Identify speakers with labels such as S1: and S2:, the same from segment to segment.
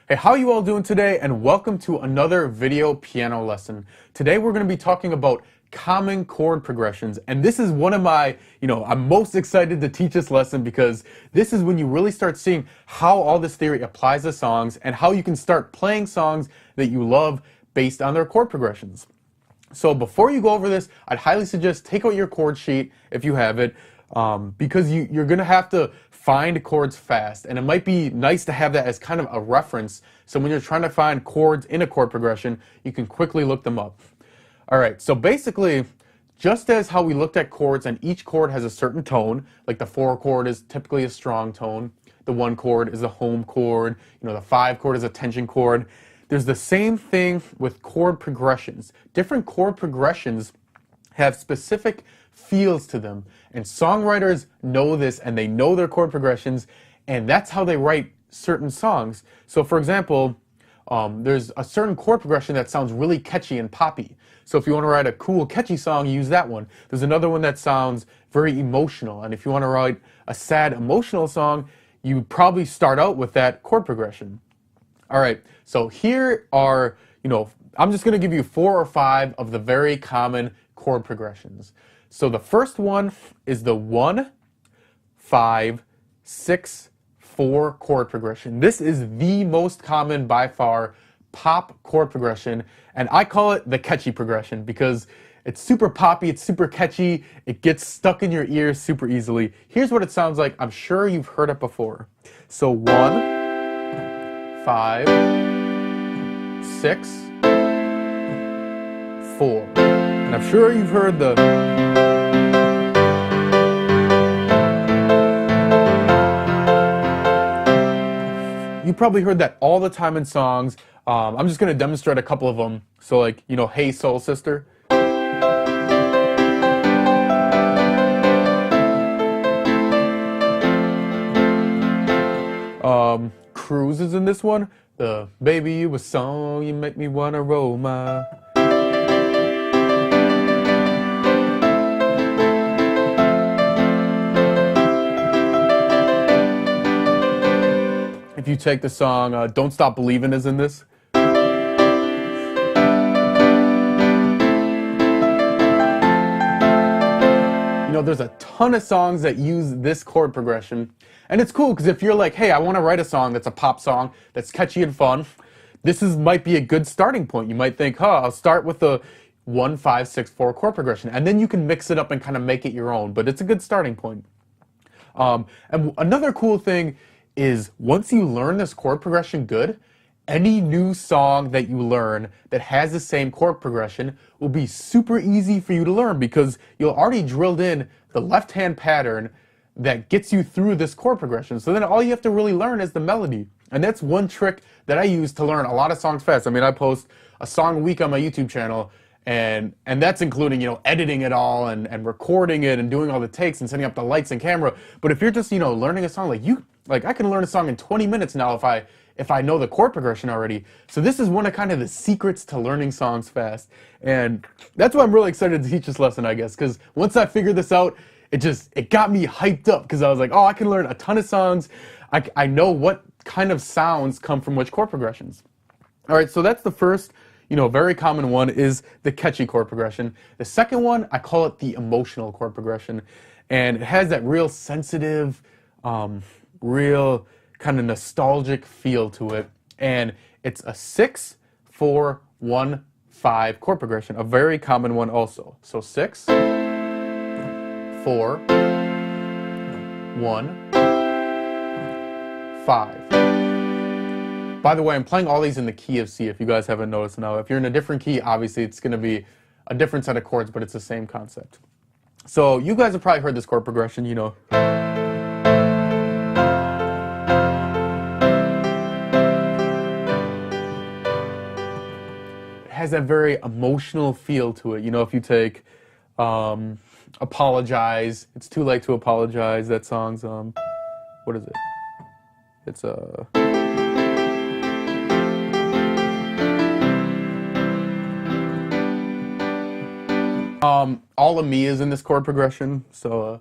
S1: Hey, how are you all doing today? And welcome to another video piano lesson. Today we're going to be talking about common chord progressions. And this is one of my, I'm most excited to teach this lesson because this is when you really start seeing how all this theory applies to songs and how you can start playing songs that you love based on their chord progressions. So before you go over this, I'd highly suggest take out your chord sheet if you have it, because you're going to have to find chords fast, and it might be nice to have that as kind of a reference, so when you're trying to find chords in a chord progression, you can quickly look them up. Alright, so basically, just as how we looked at chords and each chord has a certain tone, like the 4 chord is typically a strong tone, the 1 chord is a home chord, the 5 chord is a tension chord. There's the same thing with chord progressions. Different chord progressions have specific feels to them, and songwriters know this, and they know their chord progressions, and that's how they write certain songs. So for example, there's a certain chord progression that sounds really catchy and poppy. So if you want to write a cool catchy song, you use that one. There's another one that sounds very emotional, and if you want to write a sad emotional song, you probably start out with that chord progression. Alright, so here are, I'm just going to give you 4 or 5 of the very common chord progressions. So the first one is the 1, 5, 6, 4 chord progression. This is the most common by far pop chord progression, and I call it the catchy progression because it's super poppy, it's super catchy, it gets stuck in your ears super easily. Here's what it sounds like. I'm sure you've heard it before. So 1, 5, 6, 4. And I'm sure you've heard the... You probably heard that all the time in songs. I'm just going to demonstrate a couple of them. So like, Hey Soul Sister. Cruise is in this one. The baby you a song, you make me wanna roll my... If you take the song Don't Stop Believin' is in this. There's a ton of songs that use this chord progression. And it's cool because if you're like, hey, I want to write a song that's a pop song, that's catchy and fun, this might be a good starting point. You might think, I'll start with the 1, 5, 6, 4 chord progression. And then you can mix it up and kind of make it your own. But it's a good starting point. And another cool thing is once you learn this chord progression good, any new song that you learn that has the same chord progression will be super easy for you to learn because you'll already drilled in the left-hand pattern that gets you through this chord progression. So then all you have to really learn is the melody. And that's one trick that I use to learn a lot of songs fast. I mean, I post a song a week on my YouTube channel, and that's including, editing it all and recording it and doing all the takes and setting up the lights and camera. But if you're just, learning a song, like I can learn a song in 20 minutes now if I know the chord progression already. So this is one of kind of the secrets to learning songs fast. And that's why I'm really excited to teach this lesson, I guess, because once I figured this out, it got me hyped up because I was like, I can learn a ton of songs. I know what kind of sounds come from which chord progressions. All right, so that's the first, very common one is the catchy chord progression. The second one, I call it the emotional chord progression. And it has that real sensitive, real kind of nostalgic feel to it, and it's a 6, 4, 1, 5 chord progression, a very common one also. So 6, 4, 1, 5. By the way, I'm playing all these in the key of C if you guys haven't noticed now. If you're in a different key, obviously it's going to be a different set of chords, but it's the same concept. So you guys have probably heard this chord progression, has that very emotional feel to it. If you take Apologize, It's Too Late to Apologize, that song's what is it? It's All of Me is in this chord progression, so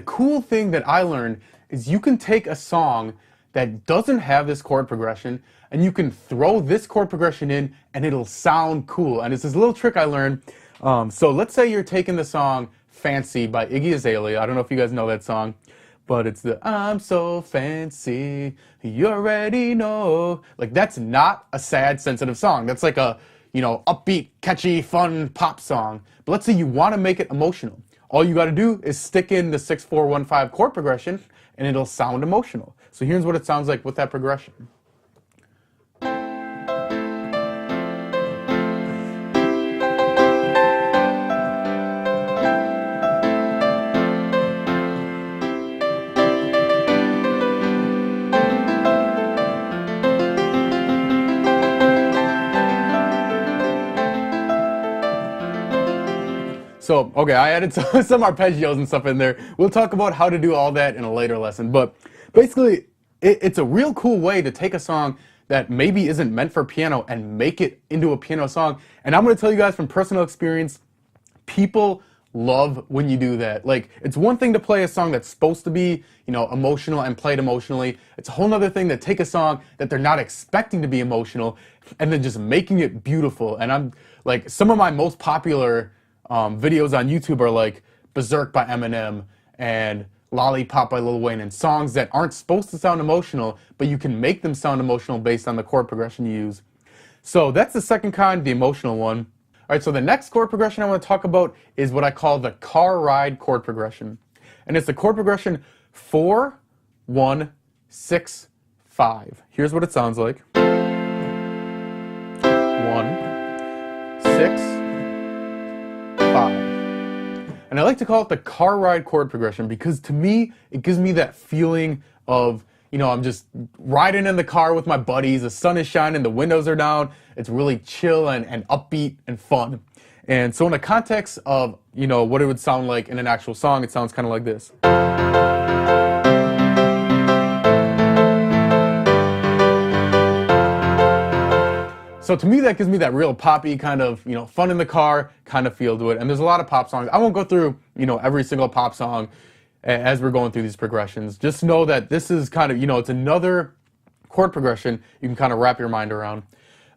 S1: cool thing that I learned is you can take a song that doesn't have this chord progression and you can throw this chord progression in and it'll sound cool. And it's this little trick I learned. So let's say you're taking the song Fancy by Iggy Azalea. I don't know if you guys know that song, but it's the I'm so fancy, you already know. Like, that's not a sad, sensitive song. That's like a, upbeat, catchy, fun pop song. But let's say you want to make it emotional. All you got to do is stick in the 6-4-1-5 chord progression and it'll sound emotional. So here's what it sounds like with that progression. So, okay, I added some arpeggios and stuff in there. We'll talk about how to do all that in a later lesson. But basically, it's a real cool way to take a song that maybe isn't meant for piano and make it into a piano song. And I'm going to tell you guys from personal experience, people love when you do that. Like, it's one thing to play a song that's supposed to be, emotional and play it emotionally. It's a whole other thing to take a song that they're not expecting to be emotional and then just making it beautiful. And I'm like, some of my most popular videos on YouTube are like Berserk by Eminem and Lollipop by Lil Wayne, and songs that aren't supposed to sound emotional, but you can make them sound emotional based on the chord progression you use. So that's the second kind, the emotional one. All right, so the next chord progression I want to talk about is what I call the car ride chord progression. And it's the chord progression 4, 1, 6, 5. Here's what it sounds like. 1, 6, 5. And I like to call it the car ride chord progression because to me, it gives me that feeling of, I'm just riding in the car with my buddies, the sun is shining, the windows are down, it's really chill and upbeat and fun. And so in the context of, what it would sound like in an actual song, it sounds kind of like this. So to me, that gives me that real poppy kind of, fun in the car kind of feel to it. And there's a lot of pop songs. I won't go through, every single pop song as we're going through these progressions. Just know that this is kind of, it's another chord progression you can kind of wrap your mind around.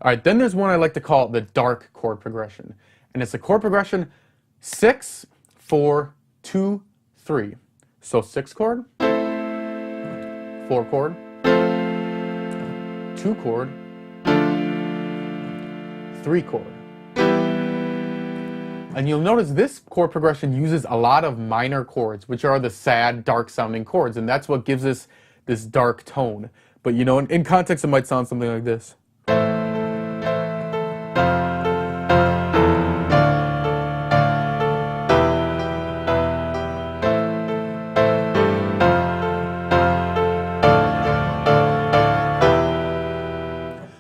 S1: All right, then there's one I like to call the dark chord progression. And it's a chord progression 6, 4, 2, 3. So 6 chord, 4 chord, 2 chord, 3 chord. And you'll notice this chord progression uses a lot of minor chords, which are the sad, dark sounding chords, and that's what gives us this dark tone. But in context, it might sound something like this.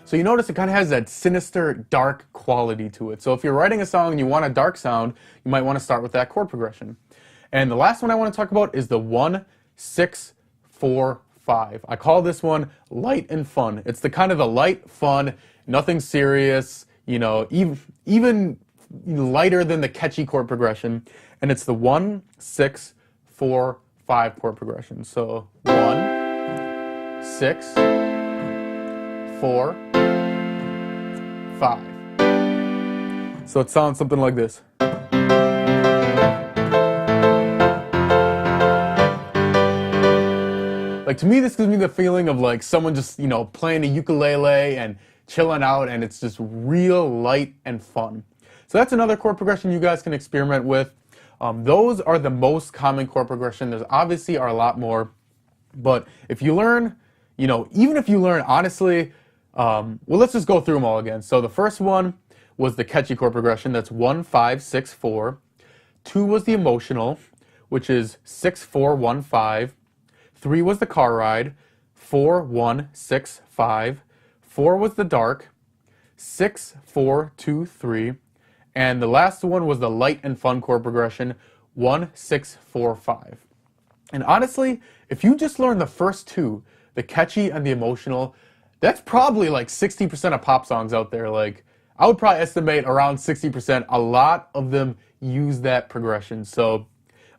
S1: So you notice it kind of has that sinister, dark quality to it. So if you're writing a song and you want a dark sound, you might want to start with that chord progression. And the last one I want to talk about is the 1, 6, 4, 5. I call this one light and fun. It's the kind of the light, fun, nothing serious, even lighter than the catchy chord progression. And it's the 1, 6, 4, 5 chord progression. So 1, 6, 4, 5. So it sounds something like this. Like, to me, this gives me the feeling of like someone just, playing a ukulele and chilling out, and it's just real light and fun. So that's another chord progression you guys can experiment with. Those are the most common chord progression. There's obviously are a lot more, but if you learn, even if you learn, honestly, well, let's just go through them all again. So the first one was the catchy chord progression. That's 1, 5, 6, 4. 2 was the emotional, which is 6, 4, 1, 5. 3 was the car ride. 4, 1, 6, 5. 4 was the dark. 6, 4, 2, 3. And the last one was the light and fun chord progression. 1, 6, 4, 5. And honestly, if you just learn the first two, the catchy and the emotional, that's probably like 60% of pop songs out there. Like, I would probably estimate around 60%. A lot of them use that progression. So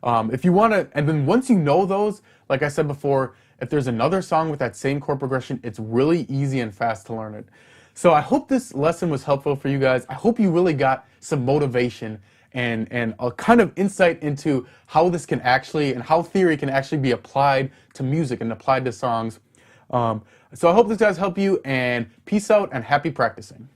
S1: If you want to, and then once you know those, like I said before, if there's another song with that same chord progression, it's really easy and fast to learn it. So I hope this lesson was helpful for you guys. I hope you really got some motivation and a kind of insight into how this can actually, and how theory can actually be applied to music and applied to songs. So I hope this guys help you, and peace out and happy practicing.